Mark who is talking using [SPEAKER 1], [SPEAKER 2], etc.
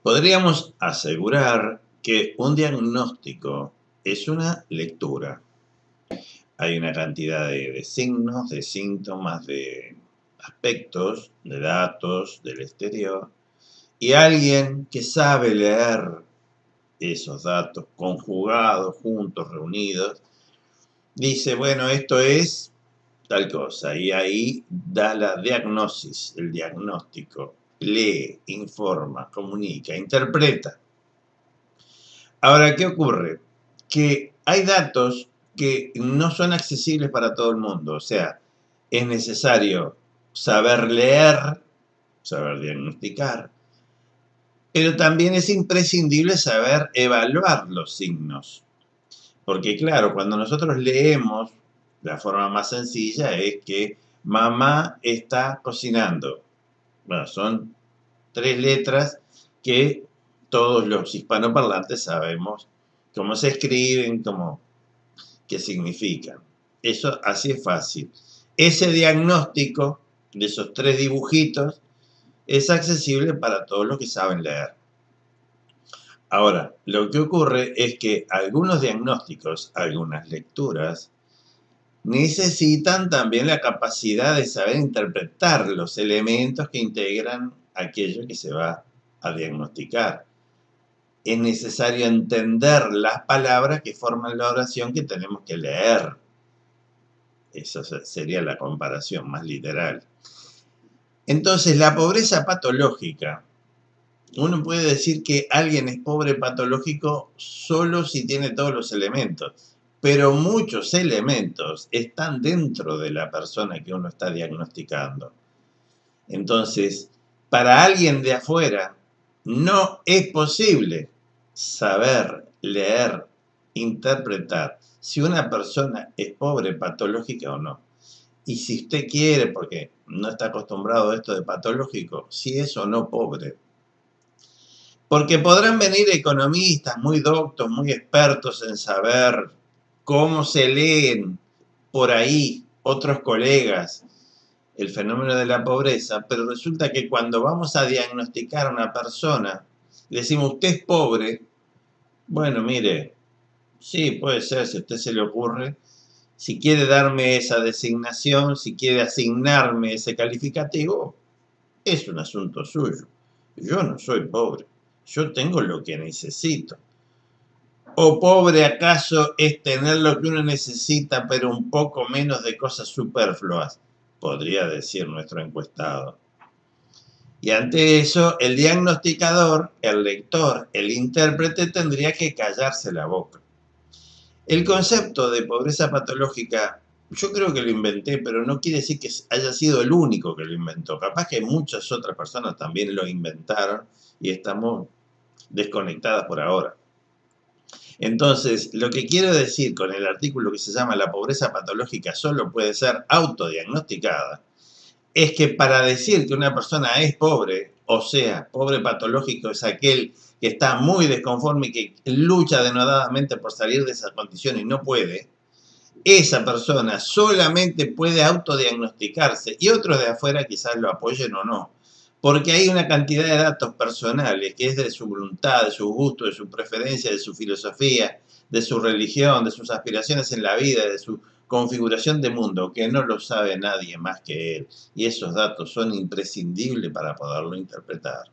[SPEAKER 1] Podríamos asegurar que un diagnóstico es una lectura. Hay una cantidad de signos, de síntomas, de aspectos, de datos del exterior, y alguien que sabe leer esos datos conjugados, juntos, reunidos, dice, bueno, esto es tal cosa, y ahí da la diagnosis, el diagnóstico, lee, informa, comunica, interpreta. Ahora, ¿qué ocurre? Que hay datos que no son accesibles para todo el mundo, o sea, es necesario saber leer, saber diagnosticar, pero también es imprescindible saber evaluar los signos. Porque claro, cuando nosotros leemos, la forma más sencilla es que mamá está cocinando. Bueno, son 3 letras que todos los hispanoparlantes sabemos cómo se escriben, qué significan. Eso así es fácil. Ese diagnóstico de esos 3 dibujitos es accesible para todos los que saben leer. Ahora, lo que ocurre es que algunos diagnósticos, algunas lecturas, necesitan también la capacidad de saber interpretar los elementos que integran aquello que se va a diagnosticar. Es necesario entender las palabras que forman la oración que tenemos que leer. Esa sería la comparación más literal. Entonces, la pobreza patológica. Uno puede decir que alguien es pobre patológico solo si tiene todos los elementos, pero muchos elementos están dentro de la persona que uno está diagnosticando. Entonces, para alguien de afuera, no es posible saber, leer, interpretar si una persona es pobre patológica o no. Y si usted quiere, porque no está acostumbrado a esto de patológico, si es o no pobre. Porque podrán venir economistas muy doctos, muy expertos en saber cómo se leen por ahí otros colegas el fenómeno de la pobreza, pero resulta que cuando vamos a diagnosticar a una persona, le decimos, usted es pobre, bueno, mire, sí, puede ser, si a usted se le ocurre, si quiere darme esa designación, si quiere asignarme ese calificativo, es un asunto suyo. Yo no soy pobre. Yo tengo lo que necesito. ¿O pobre acaso es tener lo que uno necesita, pero un poco menos de cosas superfluas? Podría decir nuestro encuestado. Y ante eso, el diagnosticador, el lector, el intérprete tendría que callarse la boca. El concepto de pobreza patológica, yo creo que lo inventé, pero no quiere decir que haya sido el único que lo inventó. Capaz que muchas otras personas también lo inventaron y estamos desconectadas por ahora. Entonces, lo que quiero decir con el artículo que se llama La pobreza patológica solo puede ser autodiagnosticada, es que para decir que una persona es pobre, o sea, pobre patológico es aquel que está muy desconforme y que lucha denodadamente por salir de esa condición y no puede, esa persona solamente puede autodiagnosticarse y otros de afuera quizás lo apoyen o no. Porque hay una cantidad de datos personales que es de su voluntad, de su gusto, de su preferencia, de su filosofía, de su religión, de sus aspiraciones en la vida, de su configuración de mundo, que no lo sabe nadie más que él. Y esos datos son imprescindibles para poderlo interpretar.